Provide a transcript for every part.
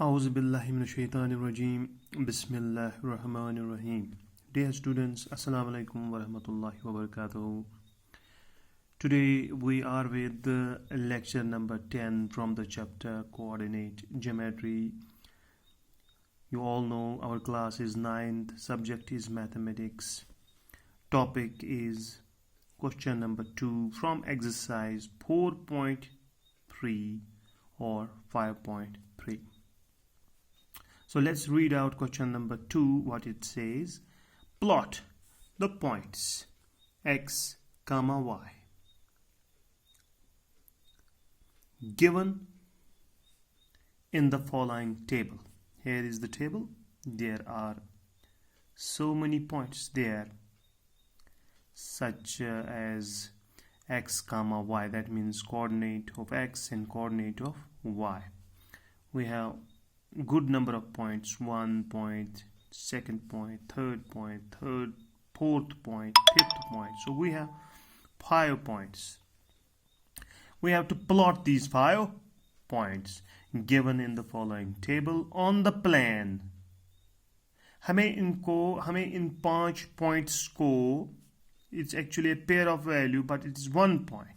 A'udhu billahi minash shaitanir rajim. Bismillahir rahmanir rahim. Dear students, assalamu alaikum wa rahmatullahi wa barakatuh. Today we are with the lecture number 10 from the chapter Co-ordinate Geometry. You all know our class is 9th, subject is mathematics. Topic is question number 2 from exercise 4.3 or 5.3. So let's read out question number 2, what it says. Plot the points x, y given in the following table. Here is the table. There are so many points there, such as x, y, that means coordinate of x and coordinate of y. We have good number of points: 1 point, second point, third point, fourth point, fifth point. So we have 5 points. We have to plot these 5 points given in the following table on the plan. हमें इन 5 points को, it's actually a pair of value, but it is 1 point.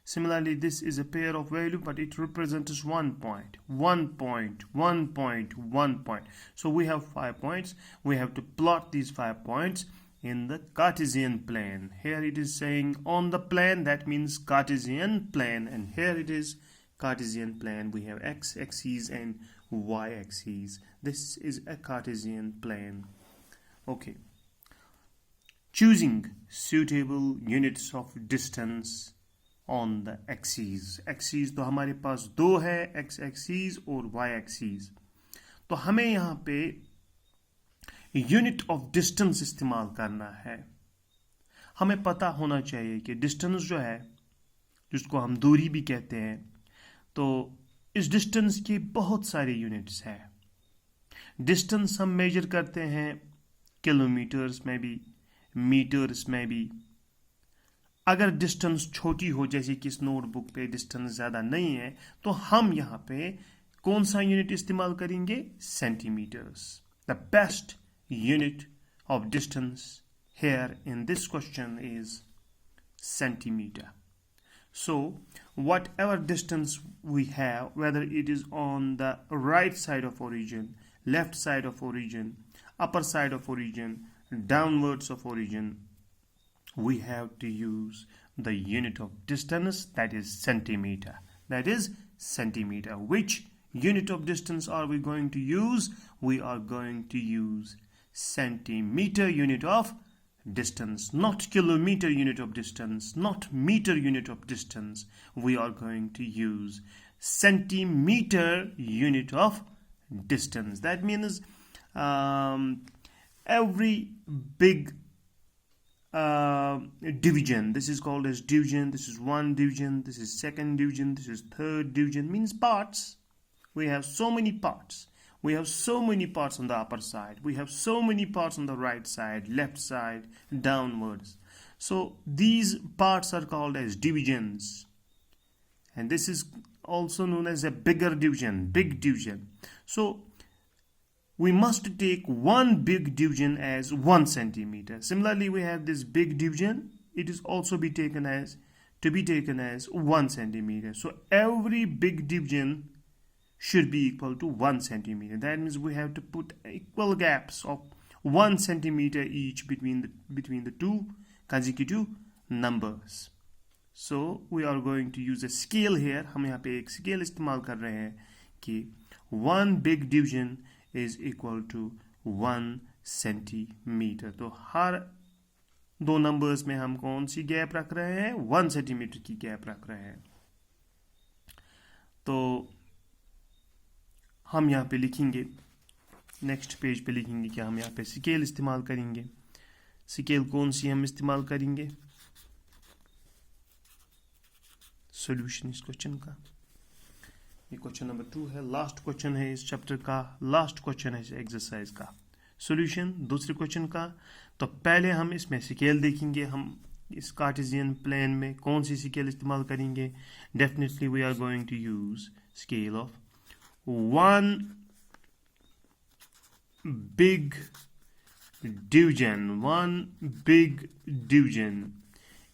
Similarly, this is a pair of value, but it represents 1 point. 1 point, 1 point, 1 point. So we have 5 points. We have to plot these 5 points in the Cartesian plane. Here it is saying on the plane, that means Cartesian plane. And here it is Cartesian plane. We have x-axis and y-axis. This is a Cartesian plane. Okay. Choosing suitable units of distance on the axes. Axes तो हमारे पास 2 है, x axis और y axis. तो हमें यहाँ पे unit of distance इस्तेमाल करना है. हमें पता होना चाहिए कि डिस्टेंस जो है, जिसको हम दूरी भी कहते हैं, तो इस डिस्टेंस के बहुत सारे यूनिट्स हैं. डिस्टेंस हम मेजर करते हैं किलोमीटर्स में भी, मीटर्स में भी. अगर डिस्टेंस छोटी हो, जैसे कि इस नोटबुक पे डिस्टेंस ज़्यादा नहीं है, तो हम यहाँ पे कौन सा यूनिट इस्तेमाल करेंगे? Centimetres. The best unit of distance here in this question is centimeter. So whatever distance we have, whether it is on the right side of origin, left side of origin, upper side of origin, downwards of origin, we have to use the unit of distance, that is centimeter. That is centimeter. Which unit of distance are we going to use? We are going to use centimeter unit of distance, not kilometer unit of distance, not meter unit of distance. We are going to use centimeter unit of distance. That means every big division, this is called as division. This is 1 division, this is 2nd division, this is 3rd division, means parts. We have so many parts. We have so many parts on the upper side. We have so many parts on the right side, left side, downwards. So these parts are called as divisions. And this is also known as a bigger division, big division. So we must take one big division as 1 centimeter. Similarly, we have this big division. It is also to be taken as 1 centimeter. So every big division should be equal to 1 centimeter. That means we have to put equal gaps of 1 centimeter each between the two consecutive numbers. So we are going to use a scale here. हम यहाँ पे एक scale इस्तेमाल कर रहे हैं कि 1 big division is equal to 1 centimeter. तो हर 2 numbers में हम कौन सी गैप रख रहे हैं? 1 centimeter की गैप रख रहे हैं. तो हम यहाँ पे लिखेंगे, नेक्स्ट पेज पे लिखेंगे कि हम यहाँ पे स्केल इस्तेमाल करेंगे. स्केल कौन सी हम इस्तेमाल करेंगे? सॉल्यूशन इस क्वेश्चन का, ये क्वेश्चन नंबर 2 है, लास्ट क्वेश्चन है इस चैप्टर का, लास्ट क्वेश्चन है इस एक्सरसाइज का. सॉल्यूशन दूसरे क्वेश्चन का. तो पहले हम इसमें स्केल देखेंगे. हम इस कार्टेशियन प्लेन में कौन सी स्केल इस्तेमाल करेंगे? Definitely we are going to use scale of 1 big division, one big division,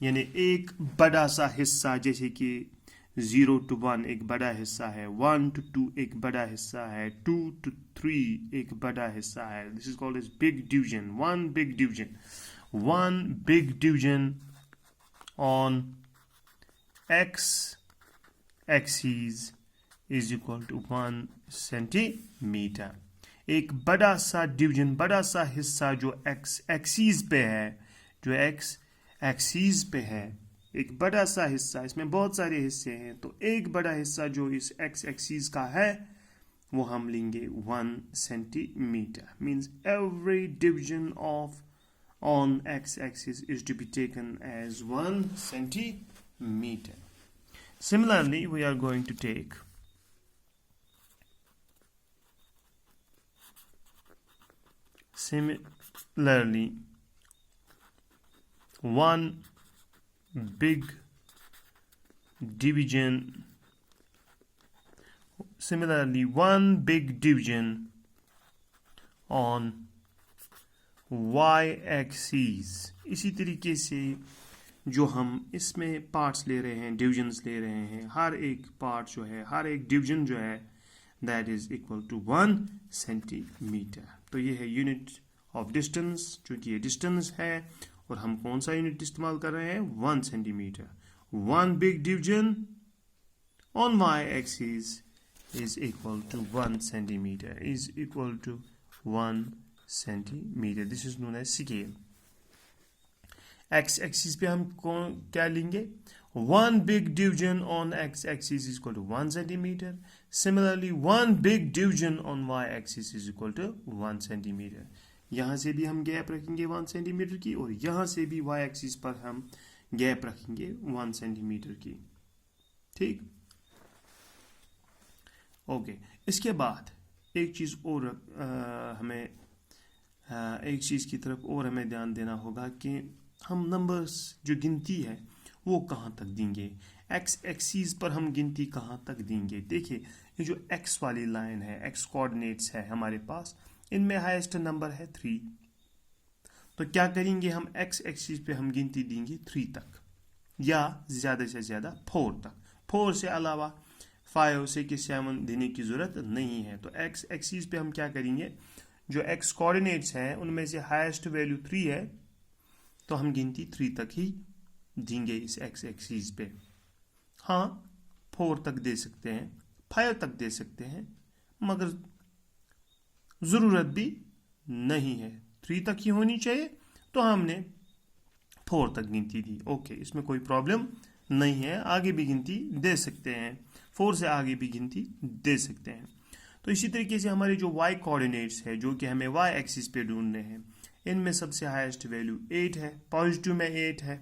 यानी एक बड़ा सा हिस्सा, जैसे कि 0 to 1 एक बड़ा हिस्सा है, 1 to 2 एक बड़ा हिस्सा है, 2 to 3 एक बड़ा हिस्सा है. This is called as big division. One big division. One big division on x axis is equal to 1 centimeter. एक बड़ा सा डिवीजन, बड़ा सा हिस्सा जो x एक्सिस पे है, जो x एक्सिस पे है, एक बड़ा सा हिस्सा, इसमें बहुत सारे हिस्से हैं, तो एक बड़ा हिस्सा जो इस x एक्सिस का है वो हम लेंगे 1 centimeter. Means every division of on x axis is to be taken as 1 centimeter. Similarly, we are going to take one big division on y axis. इसी तरीके से जो हम इसमें पार्ट्स ले रहे हैं, डिविजन्स ले रहे हैं, हर एक पार्ट जो है, हर एक डिवीजन जो है, that is equal to 1 centimetre. तो ये है यूनिट ऑफ डिस्टेंस, चूंकि ये डिस्टेंस है और हम कौन सा यूनिट इस्तेमाल कर रहे हैं, 1 centimetre. One big division on y axis is equal to 1 centimeter, is equal to 1 centimeter. This is known as scale. x axis पे हम क्या लेंगे, one big division on x axis is equal to 1 centimeter. Similarly, one big division on y axis is equal to 1 centimeter. यहाँ से भी हम gap रखेंगे 1 centimetre की, और यहाँ से भी y axis पर हम गैप रखेंगे 1 सेंटीमीटर की. ठीक, ओके. इसके बाद एक चीज़ और हमें एक चीज़ की तरफ और हमें ध्यान देना होगा कि हम नंबर्स जो गिनती है वो कहाँ तक देंगे, एक्स एक्सिस पर हम गिनती कहाँ तक देंगे. देखिए, ये जो एक्स वाली लाइन है, एक्स कोऑर्डिनेट्स है हमारे पास, इनमें हाईएस्ट नंबर है 3. तो क्या करेंगे, हम एक्स एक्सिस पे हम गिनती देंगे 3 तक, या ज़्यादा से ज़्यादा 4 तक. 4 से अलावा 5 6 7 देने की ज़रूरत नहीं है. तो एक्स एक्सिस पे हम क्या करेंगे, जो एक्स कोऑर्डिनेट्स हैं उनमें से हाईएस्ट वैल्यू 3 है, तो हम गिनती 3 तक ही देंगे इस एक्स एक्सिस पे. हाँ, 4 तक दे सकते हैं, 5 तक दे सकते हैं, मगर ज़रूरत भी नहीं है, 3 तक ही होनी चाहिए, तो हमने 4 तक गिनती दी. ओके, इसमें कोई प्रॉब्लम नहीं है, आगे भी गिनती दे सकते हैं, 4 से आगे भी गिनती दे सकते हैं. तो इसी तरीके से हमारे जो y कोऑर्डिनेट्स है, जो कि हमें y एक्सिस पे ढूंढने हैं, इनमें सबसे हाईएस्ट वैल्यू 8 है, पॉजिटिव में 8 है,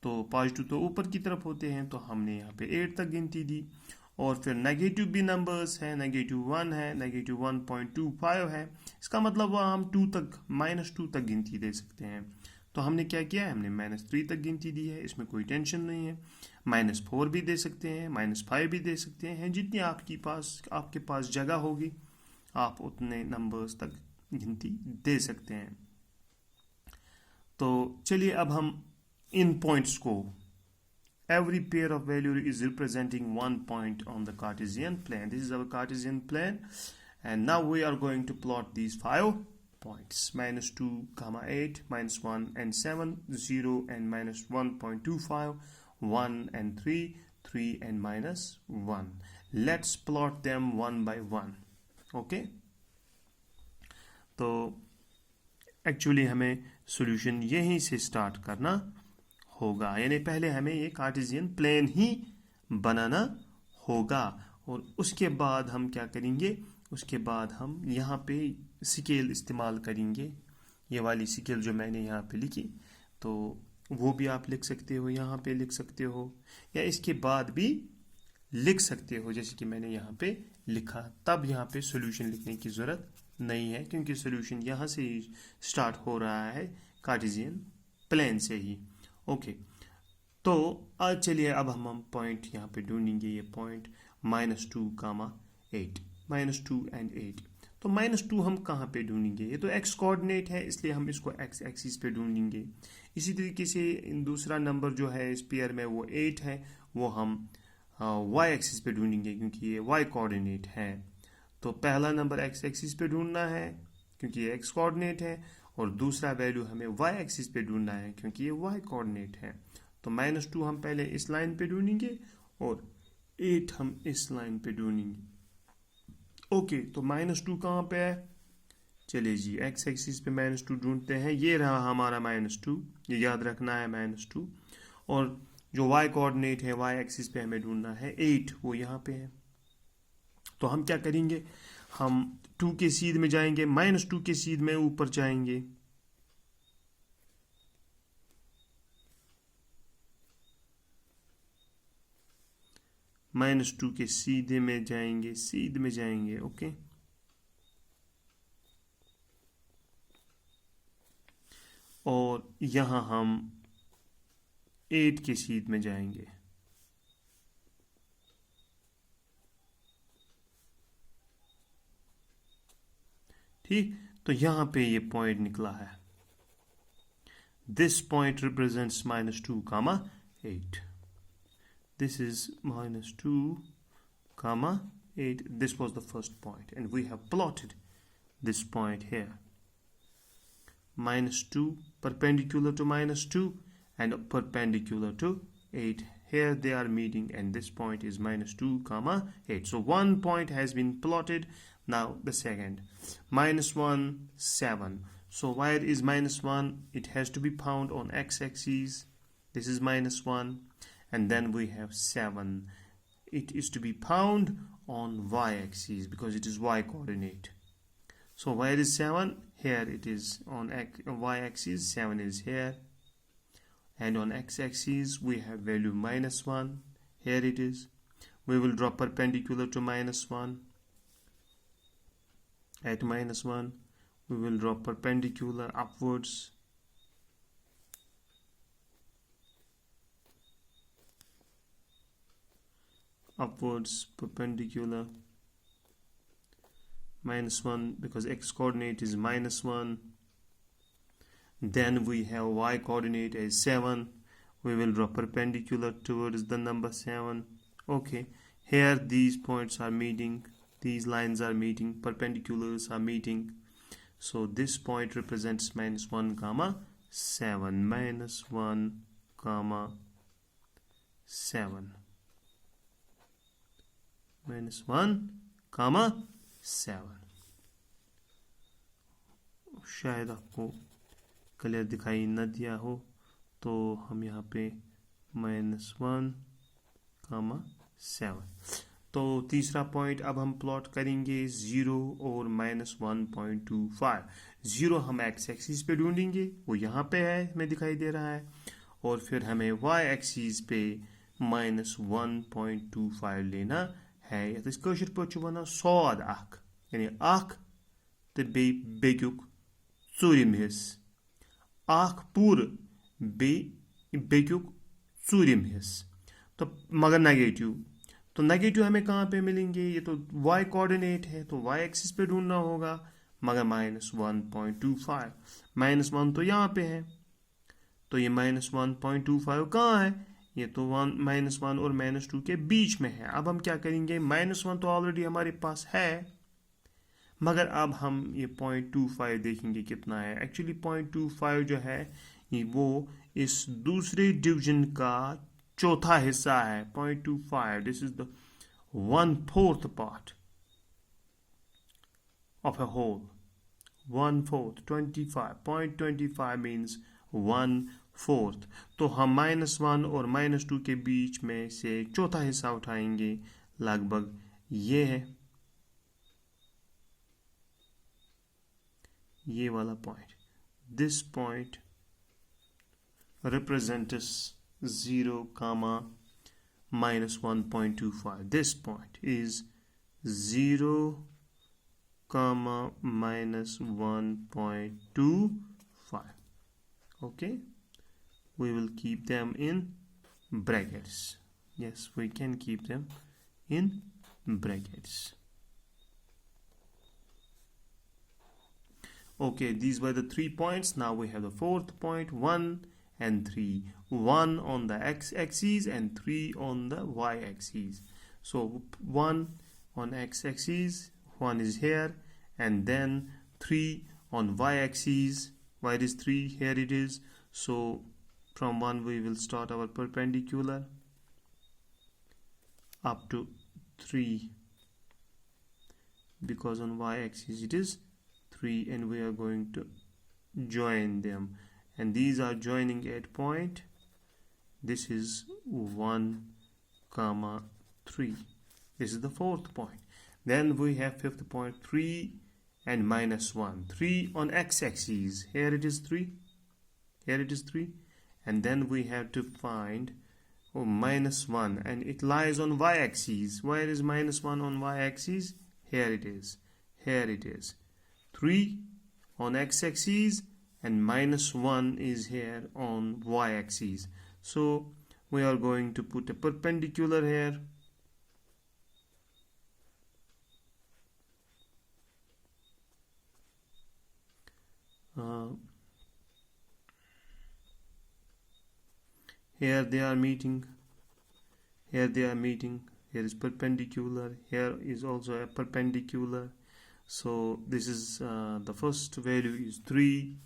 तो पॉजिटिव तो ऊपर की तरफ होते हैं, तो हमने यहाँ पे 8 तक गिनती दी. और फिर नेगेटिव भी नंबर्स हैं, -1 है, -1.25 है, इसका मतलब वह हम 2 तक, -2 तक गिनती दे सकते हैं. तो हमने क्या किया है, हमने -3 तक गिनती दी है, इसमें कोई टेंशन नहीं है. -4 भी दे सकते हैं, -5 भी दे सकते हैं, जितनी आपके पास जगह होगी आप उतने नंबर्स तक गिनती दे सकते हैं. तो चलिए अब हम इन पॉइंट्स को, every pair of value is representing one point on the Cartesian plane. This is our Cartesian plane, and now we are going to plot these 5 points: -2, 8, -1 and 7, 0 and -1.25, 1 and 3, 3 and -1. Let's plot them one by one. Okay, तो actually हमें solution यहीं से start करना होगा, यानी पहले हमें ये कार्टेशियन प्लेन ही बनाना होगा, और उसके बाद हम क्या करेंगे, उसके बाद हम यहाँ पे स्केल इस्तेमाल करेंगे. ये वाली स्केल जो मैंने यहाँ पे लिखी, तो वो भी आप लिख सकते हो, यहाँ पे लिख सकते हो, या इसके बाद भी लिख सकते हो, जैसे कि मैंने यहाँ पे लिखा. तब यहाँ पे सॉल्यूशन लिखने की ज़रूरत नहीं है, क्योंकि सॉल्यूशन यहाँ से ही स्टार्ट हो रहा है, कार्टेशियन प्लेन से ही. ओके, तो आज चलिए अब हम पॉइंट यहाँ पे ढूंढेंगे, ये पॉइंट -2, 8, -2 and 8. तो -2 हम कहाँ पे ढूंढेंगे? ये तो x कोऑर्डिनेट है, इसलिए हम इसको x एक्सिस पे ढूंढेंगे। इसी तरीके से दूसरा नंबर जो है इस पेयर में वो 8 है, वो हम y एक्सिस पे ढूंढेंगे क्योंकि ये y कोऑर्डिनेट है। तो पहला नंबर x एक्सिस पे ढूंढना है क्योंकि ये x कोऑर्डिनेट है, और दूसरा वैल्यू हमें y एक्सिस पे ढूंढना है क्योंकि ये y कोऑर्डिनेट है। तो -2 हम पहले इस लाइन पे ढूंढेंगे और 8 हम इस लाइन पे ढूंढेंगे। ओके, तो -2 कहाँ पे है? चलिए जी, x एक्सिस पे -2 ढूंढते हैं। ये रहा हमारा -2, ये याद रखना है -2। और जो y कोऑर्डिनेट है y एक्सिस पे हमें ढूंढना है 8, वो यहाँ पे है। तो हम क्या करेंगे? हम 2 के सीध में जाएंगे, -2 के सीध में ऊपर जाएंगे, -2 के सीधे में जाएंगे, सीध में जाएंगे। ओके, और यहां हम 8 के सीध में जाएंगे। ठीक, तो यहां पे ये पॉइंट निकला है। This point represents -2, 8. This is -2, 8. This was the first point, and we have plotted this point here. -2 perpendicular to -2 and perpendicular to 8. Here they are meeting, and this point is -2, 8. So one point has been plotted. Now the second, -1, 7. So where is -1? It has to be found on x-axis. This is -1. And then we have 7. It is to be found on y-axis because it is y coordinate. So where is 7? Here it is on y-axis. 7 is here. And on x-axis we have value -1. Here it is. We will draw perpendicular to -1. At -1 we will draw perpendicular upwards. Upwards perpendicular -1 because x coordinate is -1. Then we have y coordinate as 7. We will draw perpendicular towards the number 7. Okay, here these points are meeting, these lines are meeting, perpendiculars are meeting. So this point represents -1, 7. -1, 7. -1, 7. शायद आपको clear दिखाई न दिया हो, तो हम यहाँ पे -1, 7। तो तीसरा पॉइंट अब हम प्लॉट करेंगे 0 और -1.25। 0 हम x एक्सिस पे ढूंढेंगे, वो यहाँ पे है, हमें दिखाई दे रहा है। और फिर हमें y एक्सिस पे -1.25 लेना है। यह कशर पे वन सौद अख, यानी अख तो बेक्युक ूरिम हिस्स, अख पूर बेक्युक ूरिम हिस्स। तो मगर नेगेटिव, तो नेगेटिव हमें कहाँ पे मिलेंगे? ये तो y कोऑर्डिनेट है, तो y एक्सिस पे ढूंढना होगा, मगर -1.25। -1 तो यहाँ पे है, तो ये -1.25 कहाँ है? ये तो -1 और -2 के बीच में है। अब हम क्या करेंगे? -1 तो ऑलरेडी हमारे पास है, मगर अब हम ये 0.25 देखेंगे कितना है। एक्चुअली 0.25 जो है वो इस दूसरे डिवीजन का चौथा हिस्सा है। 0.25, this is the 1/4 part of a whole. 1/4, 25, 0.25 means 1/4। तो हम -1 और -2 के बीच में से चौथा हिस्सा उठाएंगे, लगभग ये है, ये वाला point. This point represents 0, -1.25. This point is 0, -1.25. Okay, we will keep them in brackets. Yes, we can keep them in brackets. Okay, these were the 3 points. Now we have the fourth point, 1 and 3. 1 on the x-axis and 3 on the y-axis. So 1 on x-axis, 1 is here, and then 3 on y-axis. Where is 3? Here it is. So from 1 we will start our perpendicular up to 3, because on y-axis it is 3, and we are going to join them, and these are joining at point. This is 1, 3. This is the fourth point. Then we have fifth point, 3 and minus 1. 3 on x-axis. Here it is 3. Here it is 3. And then we have to find minus 1, and it lies on y-axis. Where is minus 1 on y-axis? Here it is. Here it is. 3 on x-axis and minus 1 is here on y-axis. So we are going to put a perpendicular here. Here they are meeting. Here they are meeting. Here is perpendicular. Here is also a perpendicular. So this is the first value is 3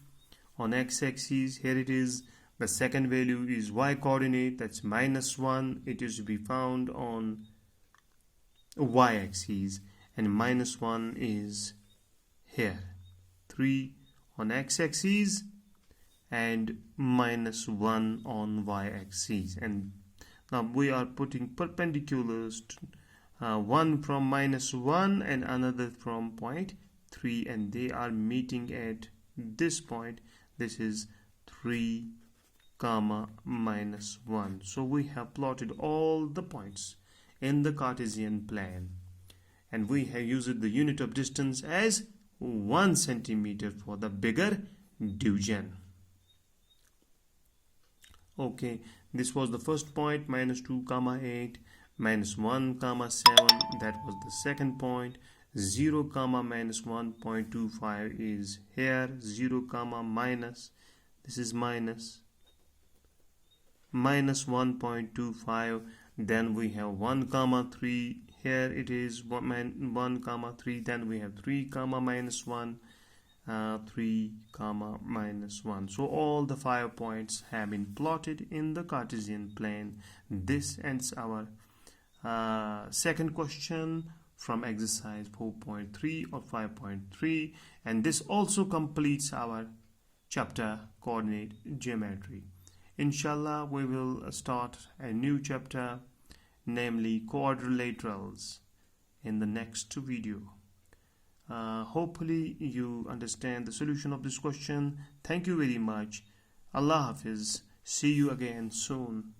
on x-axis. Here it is. The second value is y-coordinate. That's minus 1. It is to be found on y-axis. And minus 1 is here. 3 on x-axis and minus 1 on y-axis. And now we are putting perpendiculars to, one from minus 1 and another from point 3, and they are meeting at this point. This is 3 comma minus 1. So we have plotted all the points in the Cartesian plane, and we have used the unit of distance as 1 centimeter for the bigger division. Okay, this was the first point, minus 2 comma 8, minus 1 comma 7. That was the second point. 0 comma minus 1.25 is here. 0 comma minus, this is minus 1.25. Then we have 1 comma 3. Here it is 1 comma 3. Then we have 3 comma minus 1. 3 comma minus 1. So all the 5 points have been plotted in the Cartesian plane. This ends our second question from exercise 4.3 or 5.3, and this also completes our chapter coordinate geometry. Inshallah, we will start a new chapter, namely quadrilaterals, in the next video. Hopefully you understand the solution of this question. Thank you very much. Allah Hafiz. See you again soon.